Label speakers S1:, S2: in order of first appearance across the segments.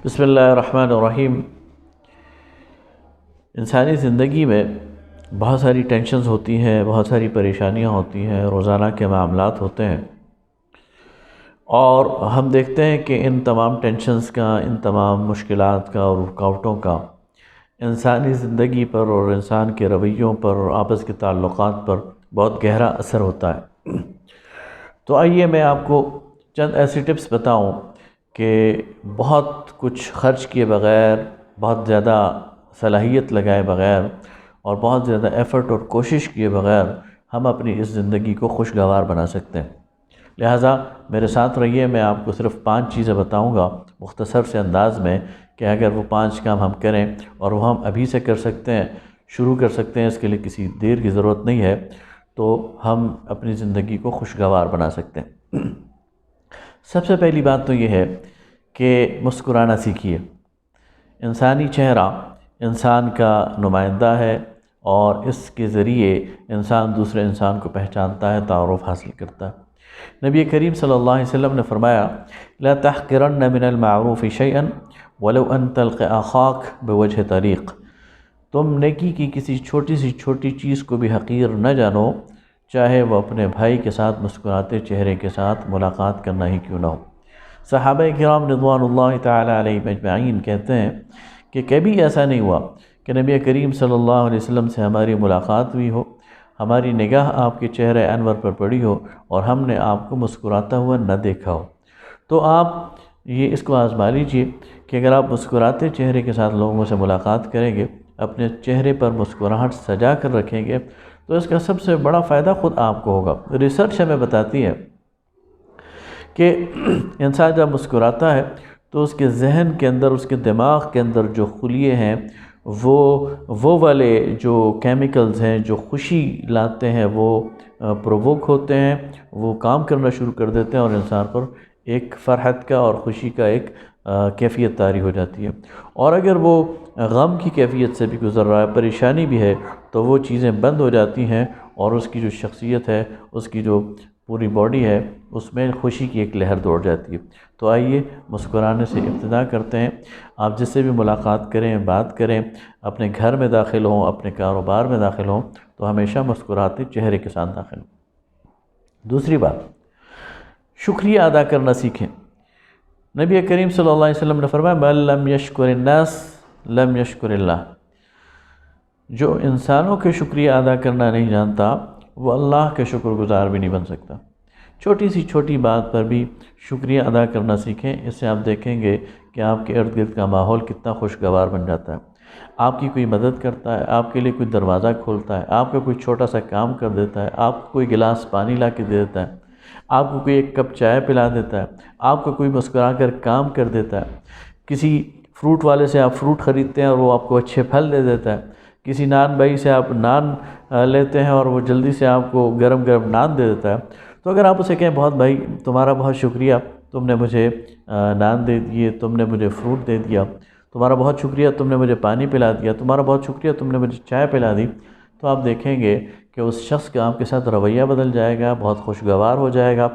S1: بسم اللہ الرحمن الرحیم۔ انسانی زندگی میں بہت ساری ٹینشنز ہوتی ہیں، بہت ساری پریشانیاں ہوتی ہیں، روزانہ کے معاملات ہوتے ہیں، اور ہم دیکھتے ہیں کہ ان تمام ٹینشنز کا، ان تمام مشکلات کا اور رکاوٹوں کا انسانی زندگی پر اور انسان کے رویوں پر اور آپس کے تعلقات پر بہت گہرا اثر ہوتا ہے۔ تو آئیے میں آپ کو چند ایسی ٹپس بتاؤں کہ بہت کچھ خرچ کیے بغیر، بہت زیادہ صلاحیت لگائے بغیر اور بہت زیادہ ایفرٹ اور کوشش کیے بغیر ہم اپنی اس زندگی کو خوشگوار بنا سکتے ہیں۔ لہٰذا میرے ساتھ رہیے، میں آپ کو صرف 5 چیزیں بتاؤں گا مختصر سے انداز میں، کہ اگر وہ 5 کام ہم کریں اور وہ ہم ابھی سے کر سکتے ہیں، شروع کر سکتے ہیں، اس کے لیے کسی دیر کی ضرورت نہیں ہے، تو ہم اپنی زندگی کو خوشگوار بنا سکتے ہیں۔ سب سے پہلی بات تو یہ ہے کہ مسکرانا سیکھیے۔ انسانی چہرہ انسان کا نمائندہ ہے اور اس کے ذریعے انسان دوسرے انسان کو پہچانتا ہے، تعارف حاصل کرتا ہے۔ نبی کریم صلی اللہ علیہ وسلم نے فرمایا، لا تحقرن من المعروف شیئا ولو ان تلقى اخاك بوجه طریق۔ تم نیکی کی کسی چھوٹی سی چھوٹی چیز کو بھی حقیر نہ جانو، چاہے وہ اپنے بھائی کے ساتھ مسکراتے چہرے کے ساتھ ملاقات کرنا ہی کیوں نہ ہو۔ صحابہ کرام رضوان اللہ تعالی علیہم اجمعین کہتے ہیں کہ کبھی ایسا نہیں ہوا کہ نبی کریم صلی اللہ علیہ وسلم سے ہماری ملاقات ہوئی ہو، ہماری نگاہ آپ کے چہرے انور پر پڑی ہو اور ہم نے آپ کو مسکراتا ہوا نہ دیکھا ہو۔ تو آپ اس کو آزما لیجئے کہ اگر آپ مسکراتے چہرے کے ساتھ لوگوں سے ملاقات کریں گے، اپنے چہرے پر مسکراہٹ سجا کر رکھیں گے، تو اس کا سب سے بڑا فائدہ خود آپ کو ہوگا۔ ریسرچ ہمیں بتاتی ہے کہ انسان جب مسکراتا ہے تو اس کے ذہن کے اندر، اس کے دماغ کے اندر جو خلیے ہیں، وہ والے جو کیمیکلز ہیں جو خوشی لاتے ہیں، وہ پرووک ہوتے ہیں، وہ کام کرنا شروع کر دیتے ہیں اور انسان پر ایک فرحت کا اور خوشی کا ایک کیفیت طاری ہو جاتی ہے۔ اور اگر وہ غم کی کیفیت سے بھی گزر رہا ہے، پریشانی بھی ہے، تو وہ چیزیں بند ہو جاتی ہیں اور اس کی جو شخصیت ہے، اس کی جو پوری باڈی ہے، اس میں خوشی کی ایک لہر دوڑ جاتی ہے۔ تو آئیے مسکرانے سے ابتدا کرتے ہیں۔ آپ جس سے بھی ملاقات کریں، بات کریں، اپنے گھر میں داخل ہوں، اپنے کاروبار میں داخل ہوں، تو ہمیشہ مسکراتے چہرے کے ساتھ داخل ہوں۔ دوسری بات، شکریہ ادا کرنا سیکھیں۔ نبی کریم صلی اللہ علیہ وسلم نے فرمایا، من لم یشکر الناس لم یشکر اللہ۔ جو انسانوں کے شکریہ ادا کرنا نہیں جانتا، وہ اللہ کے شکر گزار بھی نہیں بن سکتا۔ چھوٹی سی چھوٹی بات پر بھی شکریہ ادا کرنا سیکھیں، اس سے آپ دیکھیں گے کہ آپ کے ارد گرد کا ماحول کتنا خوشگوار بن جاتا ہے۔ آپ کی کوئی مدد کرتا ہے، آپ کے لیے کوئی دروازہ کھولتا ہے، آپ کا کوئی چھوٹا سا کام کر دیتا ہے، آپ کو کوئی گلاس پانی لا کے دے دیتا ہے، آپ کو کوئی ایک کپ چائے پلا دیتا ہے، آپ کو کوئی مسکرا کر کام کر دیتا ہے، کسی فروٹ والے سے آپ فروٹ خریدتے ہیں اور وہ آپ کو اچھے پھل دے دیتا ہے، کسی نان بھائی سے آپ نان لیتے ہیں اور وہ جلدی سے آپ کو گرم گرم نان دے دیتا ہے، تو اگر آپ اسے کہیں، بہت بھائی تمہارا بہت شکریہ، تم نے مجھے نان دے دیے، تم نے مجھے فروٹ دے دیا، تمہارا بہت شکریہ، تم نے مجھے پانی پلا دیا، تمہارا بہت شکریہ، تم نے مجھے چائے پلا دی، تو آپ دیکھیں گے کہ اس شخص کا آپ کے ساتھ رویہ بدل جائے گا، بہت خوشگوار ہو جائے گا۔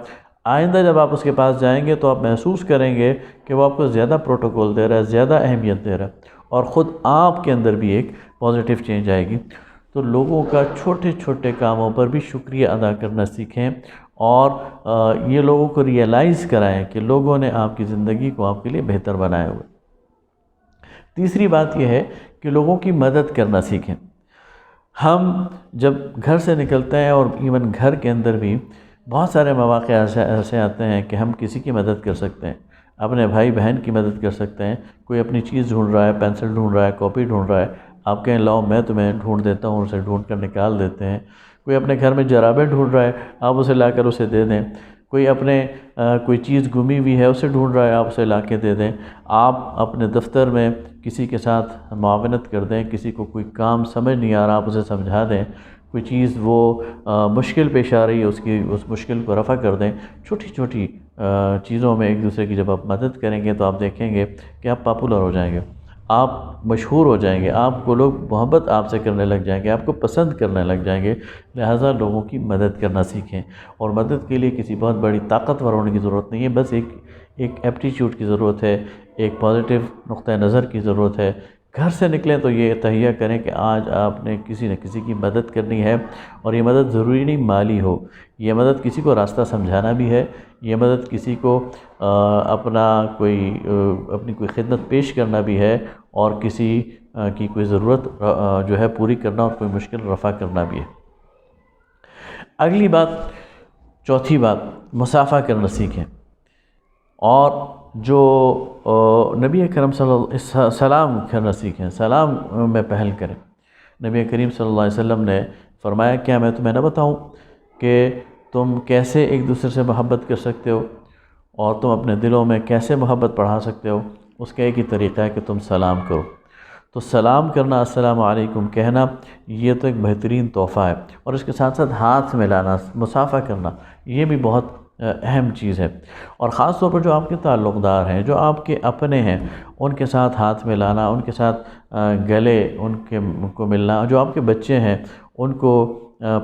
S1: آئندہ جب آپ اس کے پاس جائیں گے تو آپ محسوس کریں گے کہ وہ آپ کو زیادہ پروٹوکول دے رہا ہے، زیادہ اہمیت دے رہا ہے، اور خود آپ کے اندر بھی ایک پازیٹیو چینج آئے گی۔ تو لوگوں کا چھوٹے چھوٹے کاموں پر بھی شکریہ ادا کرنا سیکھیں، اور یہ لوگوں کو ریئلائز کرائیں کہ لوگوں نے آپ کی زندگی کو آپ کے لیے بہتر بنایا ہوا ہے۔ تیسری بات یہ ہے کہ لوگوں کی مدد کرنا سیکھیں۔ ہم جب گھر سے نکلتے ہیں، اور ایون گھر کے اندر بھی بہت سارے مواقع ایسے آتے ہیں کہ ہم کسی کی مدد کر سکتے ہیں، اپنے بھائی بہن کی مدد کر سکتے ہیں۔ کوئی اپنی چیز ڈھونڈ رہا ہے، پینسل ڈھونڈ رہا ہے، کاپی ڈھونڈ رہا ہے، آپ کہیں لاؤ میں تمہیں ڈھونڈ دیتا ہوں، اسے ڈھونڈ کر نکال دیتے ہیں۔ کوئی اپنے گھر میں جرابیں ڈھونڈ رہا ہے، آپ اسے لا کر اسے دے دیں۔ کوئی اپنے کوئی چیز گمی ہوئی ہے، اسے ڈھونڈ رہا ہے، آپ اسے لا کے دے دیں۔ آپ اپنے دفتر میں کسی کے ساتھ معاونت کر دیں، کسی کو کوئی کام سمجھ نہیں آ رہا، آپ اسے سمجھا دیں۔ کوئی چیز وہ مشکل پیش آ رہی ہے، اس مشکل کو رفع کر دیں۔ چھوٹی چھوٹی چیزوں میں ایک دوسرے کی جب آپ مدد کریں گے تو آپ دیکھیں گے کہ آپ پاپولر ہو جائیں گے، آپ مشہور ہو جائیں گے، آپ کو لوگ محبت آپ سے کرنے لگ جائیں گے، آپ کو پسند کرنے لگ جائیں گے۔ لہٰذا لوگوں کی مدد کرنا سیکھیں، اور مدد کے لیے کسی بہت بڑی طاقتور ہونے کی ضرورت نہیں ہے، بس ایک ایپٹیچیوڈ کی ضرورت ہے، ایک پازیٹیو نقطہ نظر کی ضرورت ہے۔ گھر سے نکلیں تو یہ تہیہ کریں کہ آج آپ نے کسی نہ کسی کی مدد کرنی ہے، اور یہ مدد ضروری نہیں مالی ہو، یہ مدد کسی کو راستہ سمجھانا بھی ہے، یہ مدد کسی کو اپنی کوئی خدمت پیش کرنا بھی ہے، اور کسی کی کوئی ضرورت جو ہے پوری کرنا، اور کوئی مشکل رفع کرنا بھی ہے۔ اگلی بات، چوتھی بات، مسافہ کرنا سیکھیں، اور جو نبی کریم صلی اللہ علیہ وسلم سلام کرنا سیکھیں، سلام میں پہل کریں۔ نبی کریم صلی اللہ علیہ وسلم نے فرمایا، کیا میں تمہیں نہ بتاؤں کہ تم کیسے ایک دوسرے سے محبت کر سکتے ہو، اور تم اپنے دلوں میں کیسے محبت بڑھا سکتے ہو؟ اس کا ایک ہی طریقہ ہے کہ تم سلام کرو۔ تو سلام کرنا، السلام علیکم کہنا، یہ تو ایک بہترین تحفہ ہے، اور اس کے ساتھ ساتھ ہاتھ ملانا، مسافہ کرنا، یہ بھی بہت اہم چیز ہے۔ اور خاص طور پر جو آپ کے تعلق دار ہیں، جو آپ کے اپنے ہیں، ان کے ساتھ ہاتھ ملانا، ان کے ساتھ گلے ان کو ملنا، جو آپ کے بچے ہیں ان کو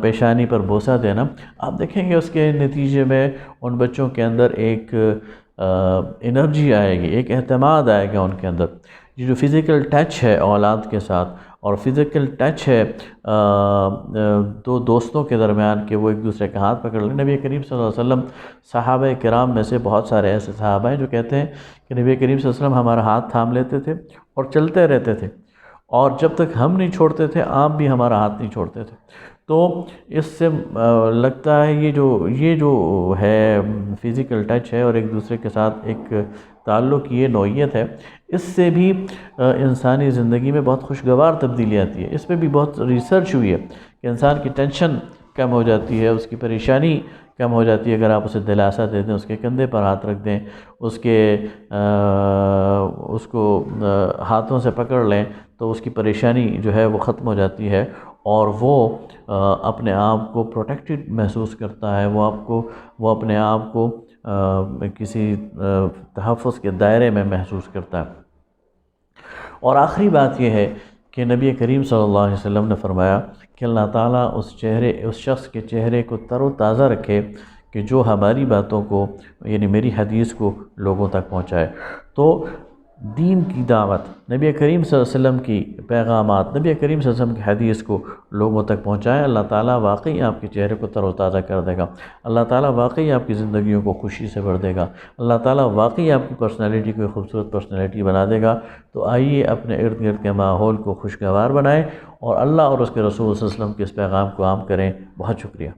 S1: پیشانی پر بوسہ دینا، آپ دیکھیں گے اس کے نتیجے میں ان بچوں کے اندر ایک انرجی آئے گی، ایک اعتماد آئے گا ان کے اندر۔ یہ جو فزیکل ٹچ ہے اولاد کے ساتھ، اور فزیکل ٹچ ہے دو دوستوں کے درمیان کہ وہ ایک دوسرے کا ہاتھ پکڑ لیں۔ نبی کریم صلی اللہ علیہ وسلم، صحابہ کرام میں سے بہت سارے ایسے صحابہ ہیں جو کہتے ہیں کہ نبی کریم صلی اللہ علیہ وسلم ہمارا ہاتھ تھام لیتے تھے اور چلتے رہتے تھے، اور جب تک ہم نہیں چھوڑتے تھے آپ بھی ہمارا ہاتھ نہیں چھوڑتے تھے۔ تو اس سے لگتا ہے یہ جو ہے فزیکل ٹچ ہے، اور ایک دوسرے کے ساتھ ایک تعلق، یہ نوعیت ہے، اس سے بھی انسانی زندگی میں بہت خوشگوار تبدیلی آتی ہے۔ اس پہ بھی بہت ریسرچ ہوئی ہے کہ انسان کی ٹینشن کم ہو جاتی ہے، اس کی پریشانی کم ہو جاتی ہے اگر آپ اسے دلاسا دے دیں، اس کے کندھے پر ہاتھ رکھ دیں، اس کو ہاتھوں سے پکڑ لیں، تو اس کی پریشانی جو ہے وہ ختم ہو جاتی ہے، اور وہ اپنے آپ کو پروٹیکٹڈ محسوس کرتا ہے، وہ اپنے آپ کو کسی تحفظ کے دائرے میں محسوس کرتا ہے۔ اور آخری بات یہ ہے کہ نبی کریم صلی اللہ علیہ وسلم نے فرمایا کہ اللہ تعالیٰ اس شخص کے چہرے کو تر و تازہ رکھے کہ جو ہماری باتوں کو، یعنی میری حدیث کو لوگوں تک پہنچائے۔ تو دین کی دعوت، نبی کریم صلی اللہ علیہ وسلم کی پیغامات، نبی کریم صلی اللہ علیہ وسلم کی حدیث کو لوگوں تک پہنچائیں، اللہ تعالیٰ واقعی آپ کے چہرے کو تر و تازہ کر دے گا، اللہ تعالیٰ واقعی آپ کی زندگیوں کو خوشی سے بھر دے گا، اللہ تعالیٰ واقعی آپ کی پرسنالٹی کو ایک خوبصورت پرسنالٹی بنا دے گا۔ تو آئیے اپنے ارد گرد کے ماحول کو خوشگوار بنائیں، اور اللہ اور اس کے رسول صلی اللہ علیہ وسلم کے اس پیغام کو عام کریں۔ بہت شکریہ۔